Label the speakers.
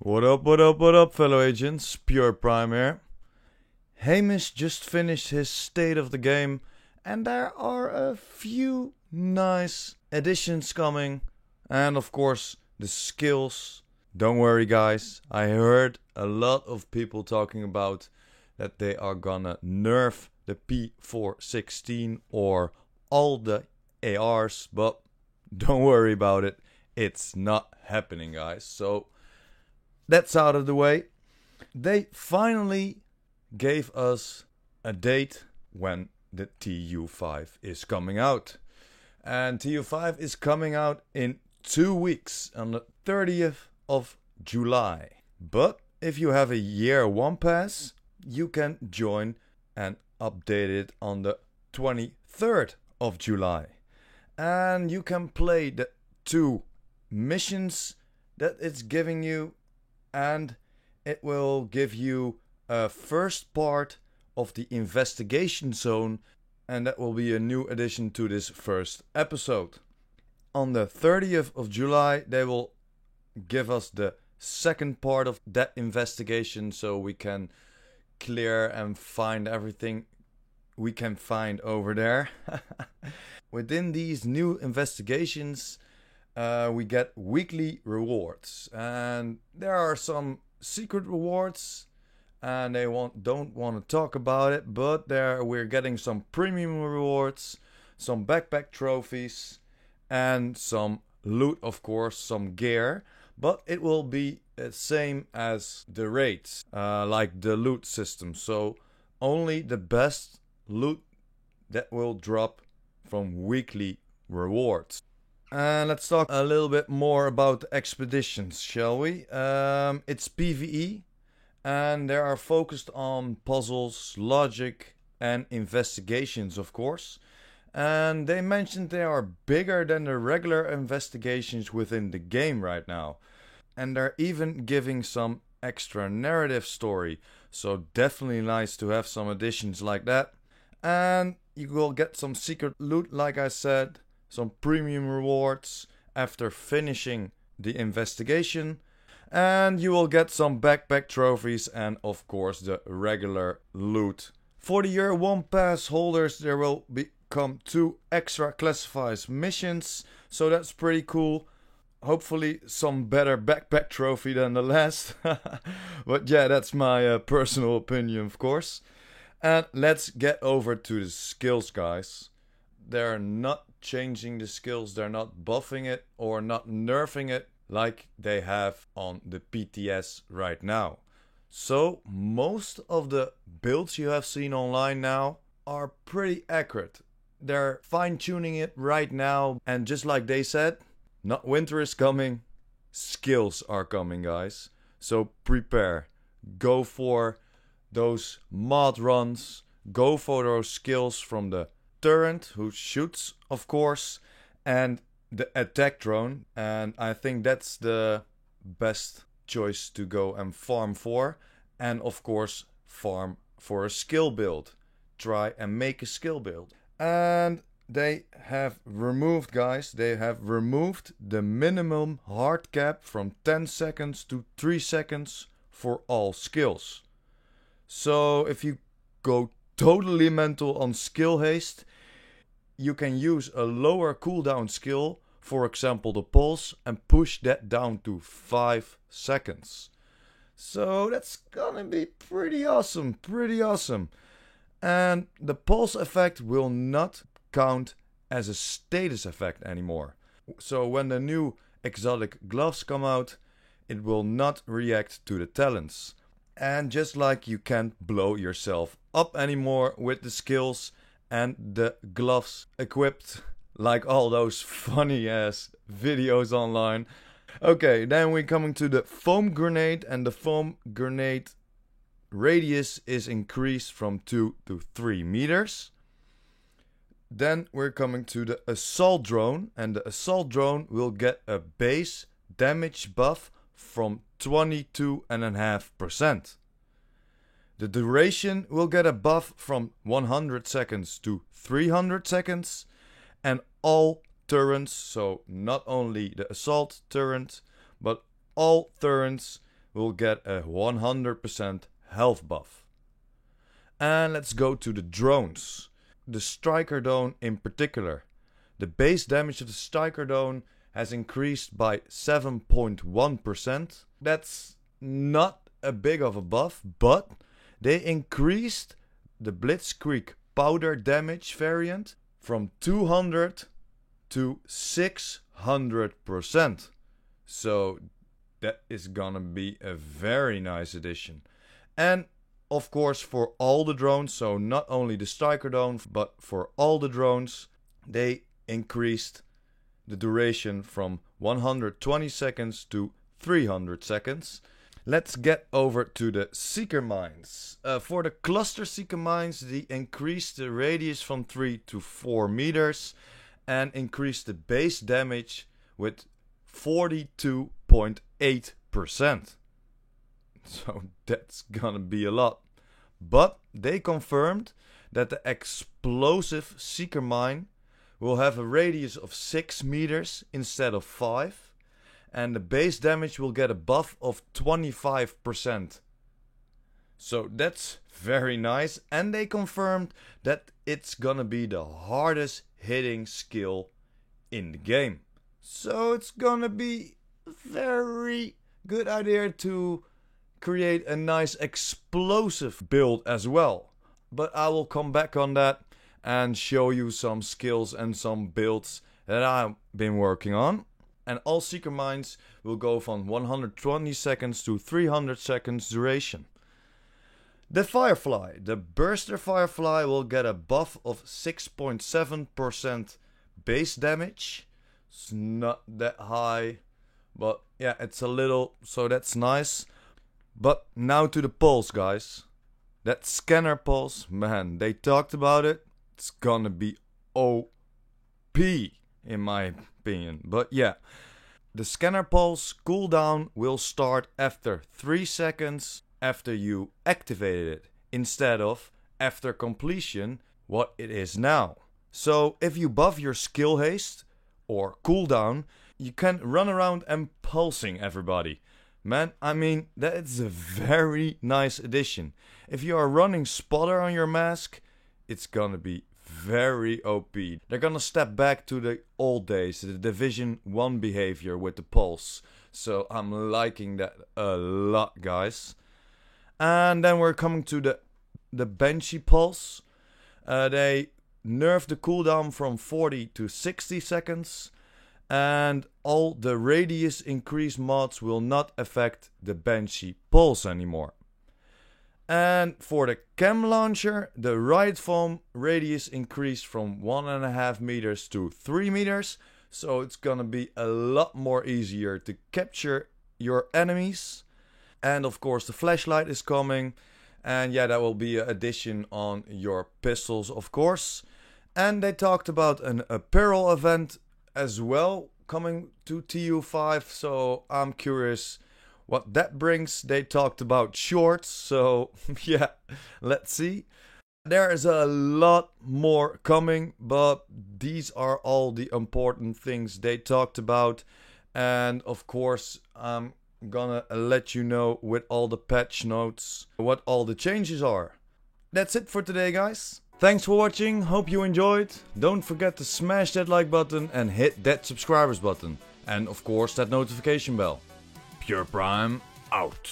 Speaker 1: What up, what up, what up, fellow agents? Pure Prime here. Hamish just finished his state of the game, and there are a few nice additions coming. And of course, the skills. Don't worry, guys. I heard a lot of people talking about that they are gonna nerf the P416 or all the ARs, but don't worry about it. It's not happening, guys. So that's out of the way. They finally gave us a date when the TU5 is coming out. And TU5 is coming out in 2 weeks on the 30th of July. But if you have a year 1 pass, you can join and update it on the 23rd of July. And you can play the 2 missions that it's giving you, and it will give you a first part of the investigation zone, and that will be a new addition to this first episode. On the 30th of July, they will give us the second part of that investigation, so we can clear and find everything we can find over there. Within these new investigations, we get weekly rewards, and there are some secret rewards, and they don't want to talk about it, but we're getting some premium rewards, some backpack trophies, and some loot, of course, some gear, but it will be the same as the raids, like the loot system, so only the best loot that will drop from weekly rewards. And let's talk a little bit more about the expeditions, shall we? It's PvE, and they are focused on puzzles, logic, and investigations, of course. And they mentioned they are bigger than the regular investigations within the game right now. And they're even giving some extra narrative story, so definitely nice to have some additions like that. And you will get some secret loot, like I said, some premium rewards after finishing the investigation, and you will get some backpack trophies and of course the regular loot. For the year 1 pass holders, there will become 2 extra classified missions, so that's pretty cool. Hopefully some better backpack trophy than the last. But yeah, that's my personal opinion, of course. And let's get over to the skills, guys. They're not changing the skills, they're not buffing it or not nerfing it like they have on the PTS right now. So most of the builds you have seen online now are pretty accurate. They're fine-tuning it right now, and just like they said, not winter is coming, skills are coming, guys. So prepare. Go for those mod runs. Go for those skills from the turret, who shoots, of course, and the attack drone. And I think that's the best choice to go and farm for. And of course, farm for a skill build. Try and make a skill build. And they have removed, guys, they have removed the minimum hard cap from 10 seconds to 3 seconds for all skills. So if you go totally mental on skill haste, you can use a lower cooldown skill, for example the pulse, and push that down to 5 seconds. So that's gonna be pretty awesome, And the pulse effect will not count as a status effect anymore. So when the new exotic gloves come out, it will not react to the talents. And just like you can't blow yourself up anymore with the skills and the gloves equipped, like all those funny ass videos online. Okay, then we're coming to the foam grenade, and the foam grenade radius is increased from 2 to 3 meters. Then we're coming to the assault drone, and the assault drone will get a base damage buff from 22.5%. The duration will get a buff from 100 seconds to 300 seconds, and all turrets, so not only the assault turret, but all turrets will get a 100% health buff. And let's go to the drones. The Striker Drone in particular. The base damage of the Striker Drone has increased by 7.1%. That's not a big of a buff, but they increased the Blitzkrieg powder damage variant from 200 to 600%. So that is gonna be a very nice addition. And of course for all the drones, so not only the Striker Drone, but for all the drones, they increased the duration from 120 seconds to 300 seconds. Let's get over to the Seeker Mines. For the Cluster Seeker Mines, they increased the radius from 3 to 4 meters and increased the base damage with 42.8%. So that's gonna be a lot. But they confirmed that the explosive Seeker Mine will have a radius of 6 meters instead of 5. And the base damage will get a buff of 25%. So that's very nice. And they confirmed that it's gonna be the hardest hitting skill in the game. So it's gonna be a very good idea to create a nice explosive build as well. But I will come back on that and show you some skills and some builds that I've been working on. And all Seeker Mines will go from 120 seconds to 300 seconds duration. The Firefly, the Burster Firefly, will get a buff of 6.7% base damage. It's not that high, but yeah, it's a little, so that's nice. But now to the pulse, guys. That Scanner Pulse, man, they talked about it. It's gonna be OP in my opinion. But yeah, the Scanner Pulse cooldown will start after 3 seconds after you activated it, instead of after completion, what it is now. So if you buff your skill haste or cooldown, you can run around and pulsing everybody. Man, I mean, that is a very nice addition. If you are running Spotter on your mask, it's gonna be very OP. They're gonna step back to the old days, the Division 1 behavior with the pulse. So I'm liking that a lot, guys. And then we're coming to the Banshee Pulse. They nerfed the cooldown from 40 to 60 seconds. And all the radius increase mods will not affect the Banshee Pulse anymore. And for the Chem Launcher, the Riot Foam radius increased from 1.5 meters to 3 meters. So it's gonna be a lot more easier to capture your enemies. And of course the flashlight is coming. And yeah, that will be an addition on your pistols, of course. And they talked about an apparel event as well coming to TU5, so I'm curious what that brings. They talked about shorts, so yeah, let's see. There is a lot more coming, but these are all the important things they talked about. And of course, I'm gonna let you know with all the patch notes what all the changes are. That's it for today, guys. Thanks for watching, hope you enjoyed. Don't forget to smash that like button and hit that subscribers button. And of course that notification bell. Pure Prime out.